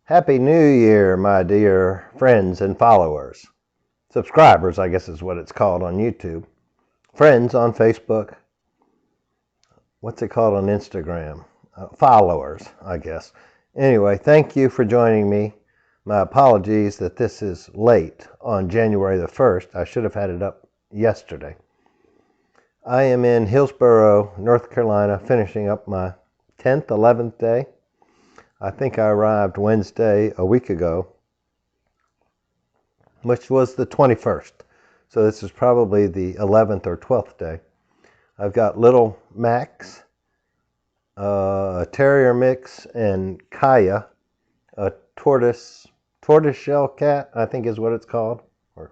Happy New Year, my dear friends and followers. Subscribers, I guess is what it's called on YouTube. Friends on Facebook. What's it called on Instagram? Followers, I guess. Anyway, thank you for joining me. My apologies that this is late on January the 1st. I should have had it up yesterday. I am in Hillsborough, North Carolina, finishing up my 10th, 11th day. I think I arrived Wednesday a week ago, which was the 21st. So this is probably the 11th or 12th day. I've got little Max, a terrier mix, and Kaya, a tortoiseshell cat, I think is what it's called. Or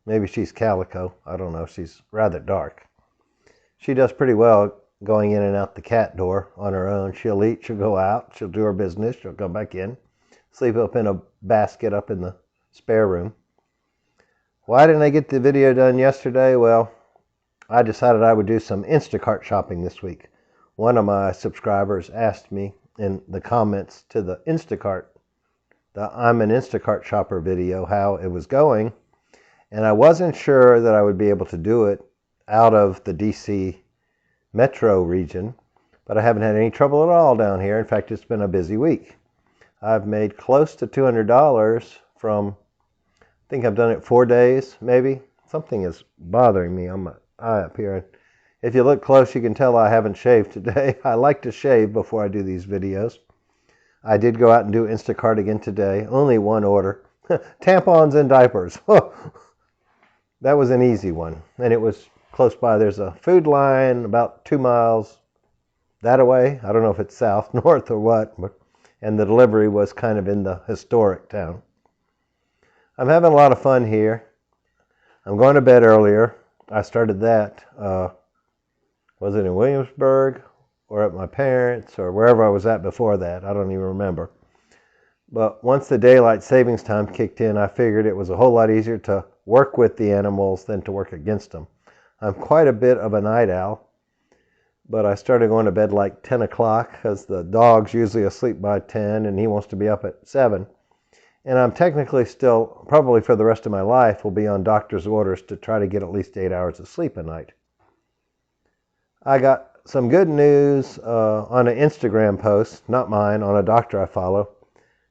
maybe she's calico. I don't know. She's rather dark. She does pretty well going in and out the cat door on her own. She'll eat, she'll go out, she'll do her business, she'll come back in, sleep up in a basket up in the spare room. Why didn't I get the video done yesterday? Well, I decided I would do some Instacart shopping this week. One of my subscribers asked me in the comments to the Instacart, the I'm an Instacart shopper video, how it was going, and I wasn't sure that I would be able to do it out of the DC metro region, but I haven't had any trouble at all down here. In fact, it's been a busy week. I've made close to $200 from, I think I've done it 4 days, maybe. Something is bothering me on my eye up here. If you look close, you can tell I haven't shaved today. I like to shave before I do these videos. I did go out and do Instacart again today. Only one order. Tampons and diapers. That was an easy one, and it was close by. There's a food line about 2 miles that away. I don't know if it's south, north, or what. And the delivery was kind of in the historic town. I'm having a lot of fun here. I'm going to bed earlier. I started that. Was it in Williamsburg or at my parents' or wherever I was at before that? I don't even remember. But once the daylight savings time kicked in, I figured it was a whole lot easier to work with the animals than to work against them. I'm quite a bit of a night owl, but I started going to bed like 10 o'clock because the dog's usually asleep by 10 and he wants to be up at 7. And I'm technically still, probably for the rest of my life, will be on doctor's orders to try to get at least 8 hours of sleep a night. I got some good news on an Instagram post, not mine, on a doctor I follow,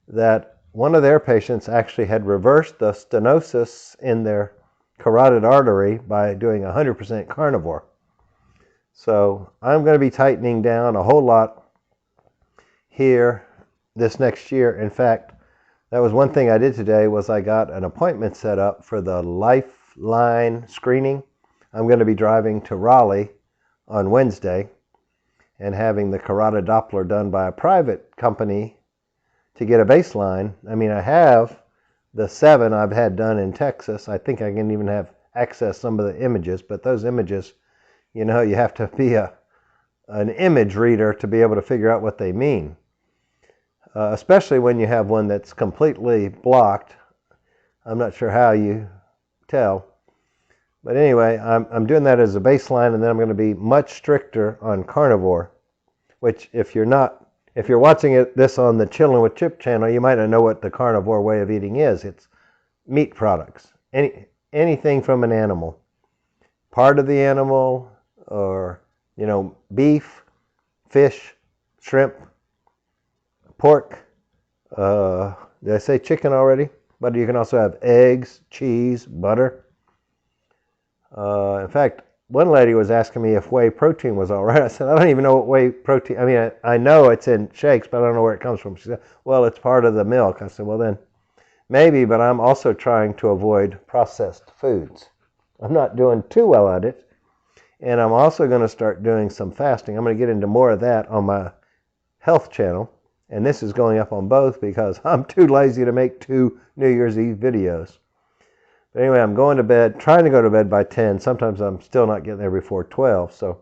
that one of their patients actually had reversed the stenosis in their carotid artery by doing 100% carnivore. So I'm going to be tightening down a whole lot here this next year. In fact, that was one thing I did today was I got an appointment set up for the Lifeline screening. I'm going to be driving to Raleigh on Wednesday and having the carotid Doppler done by a private company to get a baseline. I mean, I have the 7 I've had done in Texas. I think I can even have access some of the images, but those images, you know, you have to be an image reader to be able to figure out what they mean, especially when you have one that's completely blocked. I'm not sure how you tell, but anyway, I'm doing that as a baseline, and then I'm going to be much stricter on carnivore, which if you're watching this on the Chillin' with Chip channel, you might not know what the carnivore way of eating is. It's meat products, anything from an animal, part of the animal, or, you know, beef, fish, shrimp, pork. Did I say chicken already? But you can also have eggs, cheese, butter. In fact, one lady was asking me if whey protein was all right. I said, I don't even know what whey protein, I mean, I know it's in shakes, but I don't know where it comes from. She said, well, it's part of the milk. I said, well, then maybe, but I'm also trying to avoid processed foods. I'm not doing too well at it. And I'm also going to start doing some fasting. I'm going to get into more of that on my health channel. And this is going up on both because I'm too lazy to make 2 New Year's Eve videos. But anyway, I'm going to bed, trying to go to bed by 10. Sometimes I'm still not getting there before 12.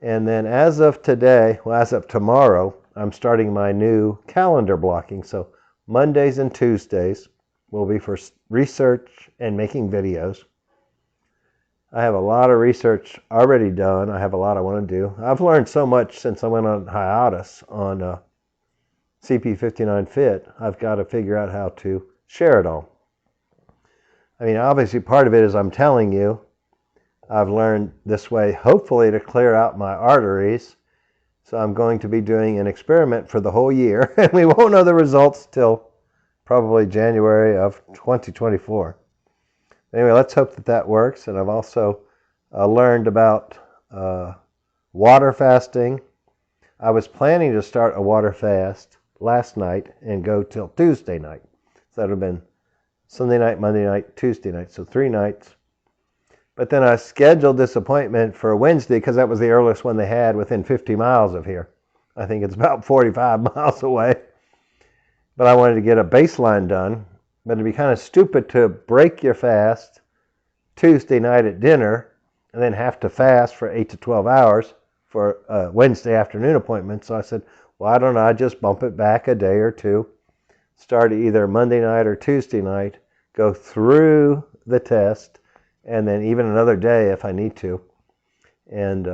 And then as of today, well, as of tomorrow, I'm starting my new calendar blocking. So Mondays and Tuesdays will be for research and making videos. I have a lot of research already done. I have a lot I want to do. I've learned so much since I went on hiatus on CP59 fit, I've got to figure out how to share it all. I mean, obviously part of it is I'm telling you, I've learned this way, hopefully, to clear out my arteries. So I'm going to be doing an experiment for the whole year, and we won't know the results till probably January of 2024. Anyway, let's hope that that works. And I've also learned about water fasting. I was planning to start a water fast last night and go till Tuesday night. So that would have been Sunday night, Monday night, Tuesday night. So 3 nights. But then I scheduled this appointment for Wednesday because that was the earliest one they had within 50 miles of here. I think it's about 45 miles away. But I wanted to get a baseline done. But it'd be kind of stupid to break your fast Tuesday night at dinner and then have to fast for 8 to 12 hours for a Wednesday afternoon appointment. So I said, well, I don't know, I just bump it back a day or two, start either Monday night or Tuesday night, go through the test, and then even another day if I need to, and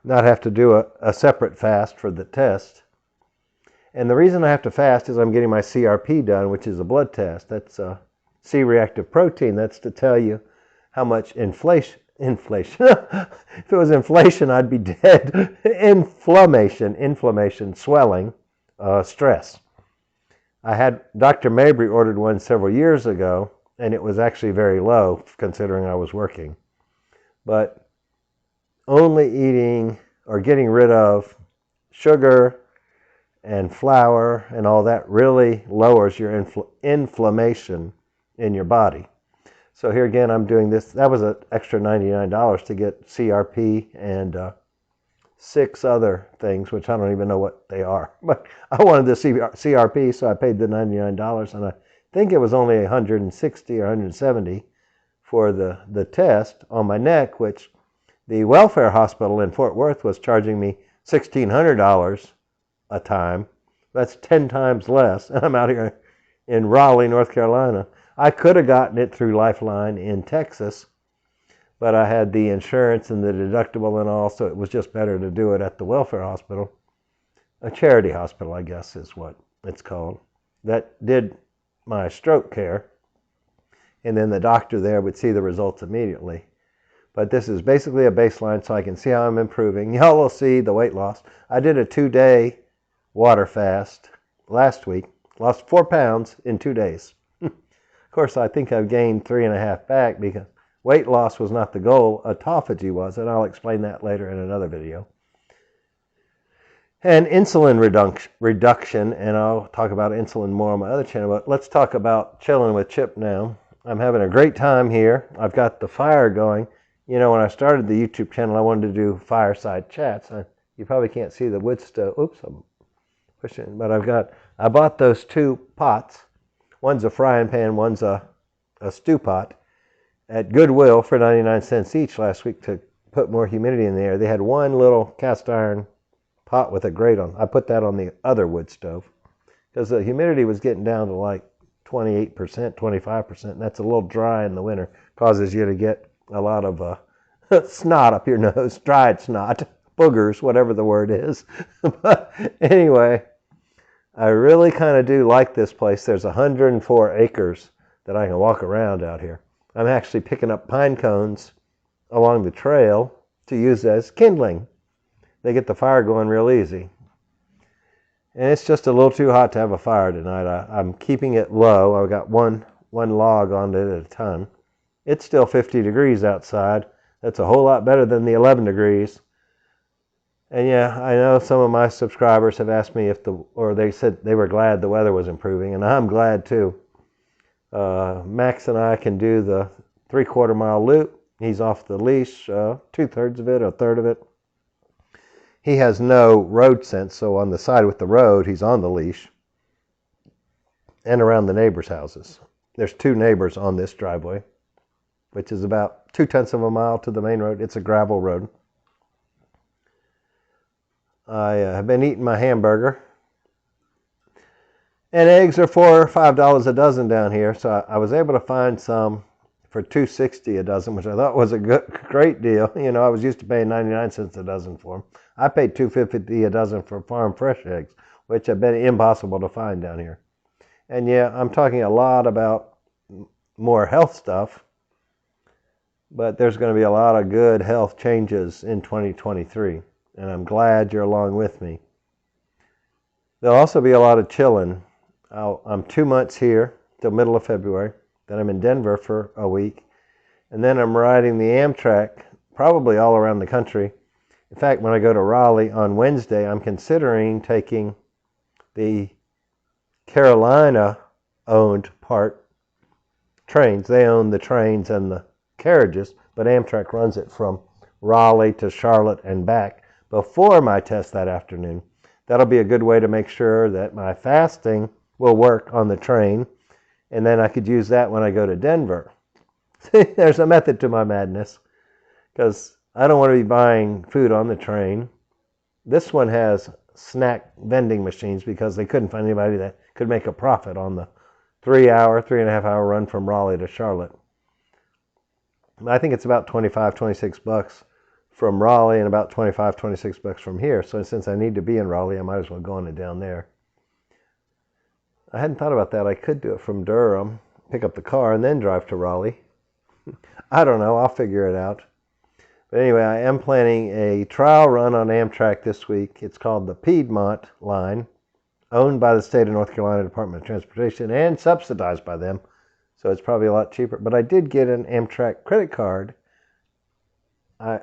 not have to do a separate fast for the test. And the reason I have to fast is I'm getting my CRP done, which is a blood test. That's C-reactive protein. That's to tell you how much inflation. If it was inflation, I'd be dead. Inflammation, swelling, stress. I had Dr. Mabry ordered one several years ago, and it was actually very low considering I was working. But only eating or getting rid of sugar and flour and all that really lowers your inflammation in your body. So here again, I'm doing this. That was an extra $99 to get CRP and 6 other things, which I don't even know what they are. But I wanted the CRP, so I paid the $99, and I think it was only $160 or $170 for the test on my neck, which the welfare hospital in Fort Worth was charging me $1,600 a time. That's 10 times less, and I'm out here in Raleigh, North Carolina. I could have gotten it through Lifeline in Texas, but I had the insurance and the deductible and all, so it was just better to do it at the welfare hospital. A charity hospital, I guess, is what it's called. That did my stroke care, and then the doctor there would see the results immediately. But this is basically a baseline so I can see how I'm improving. Y'all will see the weight loss. I did a 2-day water fast last week, lost 4 pounds in 2 days. Of course, I think I've gained 3.5 back because weight loss was not the goal, autophagy was, and I'll explain that later in another video. And insulin reduction, and I'll talk about insulin more on my other channel, but let's talk about chilling with Chip now. I'm having a great time here. I've got the fire going. You know, when I started the YouTube channel, I wanted to do fireside chats. You probably can't see the wood stove. Oops, I'm pushing. But I bought those 2 pots. One's a frying pan, one's a stew pot at Goodwill for 99 cents each last week to put more humidity in the air. They had one little cast iron pot with a grate on. I put that on the other wood stove because the humidity was getting down to like 28%, 25%, and that's a little dry in the winter. Causes you to get a lot of snot up your nose, dried snot, boogers, whatever the word is. But anyway, I really kind of do like this place. There's 104 acres that I can walk around out here. I'm actually picking up pine cones along the trail to use as kindling. They get the fire going real easy. And it's just a little too hot to have a fire tonight. I'm keeping it low. I've got one log on it at a time. It's still 50 degrees outside. That's a whole lot better than the 11 degrees. And yeah, I know some of my subscribers have asked me or they said they were glad the weather was improving, and I'm glad too. Max and I can do the 3/4 mile loop. He's off the leash, 2/3 of it, a third of it. He has no road sense, so on the side with the road, he's on the leash and around the neighbors' houses. There's 2 neighbors on this driveway, which is about 2/10 of a mile to the main road. It's a gravel road. I have been eating my hamburger. And eggs are $4 or $5 a dozen down here, so I was able to find some for $2.60 a dozen, which I thought was a great deal. You know, I was used to paying 99 cents a dozen for them. I paid $2.50 a dozen for farm fresh eggs. which have been impossible to find down here. And yeah, I'm talking a lot about more health stuff, but there's going to be a lot of good health changes in 2023, and I'm glad you're along with me. There'll also be a lot of chilling. I'm 2 months here till middle of February. Then I'm in Denver for a week. And then I'm riding the Amtrak probably all around the country. In fact, when I go to Raleigh on Wednesday, I'm considering taking the Carolina-owned part trains. They own the trains and the carriages, but Amtrak runs it from Raleigh to Charlotte and back before my test that afternoon. That'll be a good way to make sure that my fasting will work on the train, and then I could use that when I go to Denver. There's a method to my madness, because I don't want to be buying food on the train. This one has snack vending machines because they couldn't find anybody that could make a profit on the 3.5 hour run from Raleigh to Charlotte. I think it's about $25-26 from Raleigh and about $25-26 from here. So since I need to be in Raleigh, I might as well go on it down there. I hadn't thought about that. I could do it from Durham, pick up the car, and then drive to Raleigh. I don't know. I'll figure it out. But anyway, I am planning a trial run on Amtrak this week. It's called the Piedmont Line, owned by the state of North Carolina Department of Transportation and subsidized by them. So it's probably a lot cheaper. But I did get an Amtrak credit card. I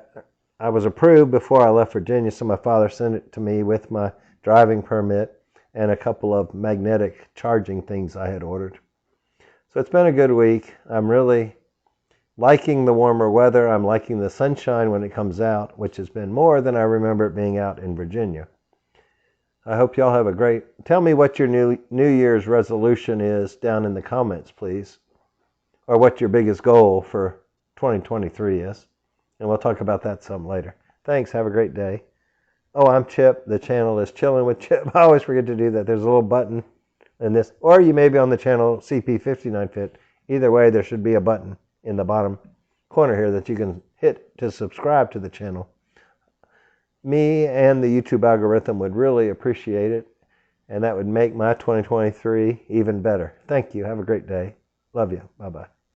was approved before I left Virginia, so my father sent it to me with my driving permit and a couple of magnetic charging things I had ordered. So it's been a good week. I'm really liking the warmer weather. I'm liking the sunshine when it comes out, which has been more than I remember it being out in Virginia. I hope y'all have a great... Tell me what your New Year's resolution is down in the comments, please. Or what your biggest goal for 2023 is. And we'll talk about that some later. Thanks. Have a great day. Oh, I'm Chip. The channel is Chilling with Chip. I always forget to do that. There's a little button in this. Or you may be on the channel CP59Fit. Either way, there should be a button in the bottom corner here that you can hit to subscribe to the channel. Me and the YouTube algorithm would really appreciate it. And that would make my 2023 even better. Thank you. Have a great day. Love you. Bye-bye.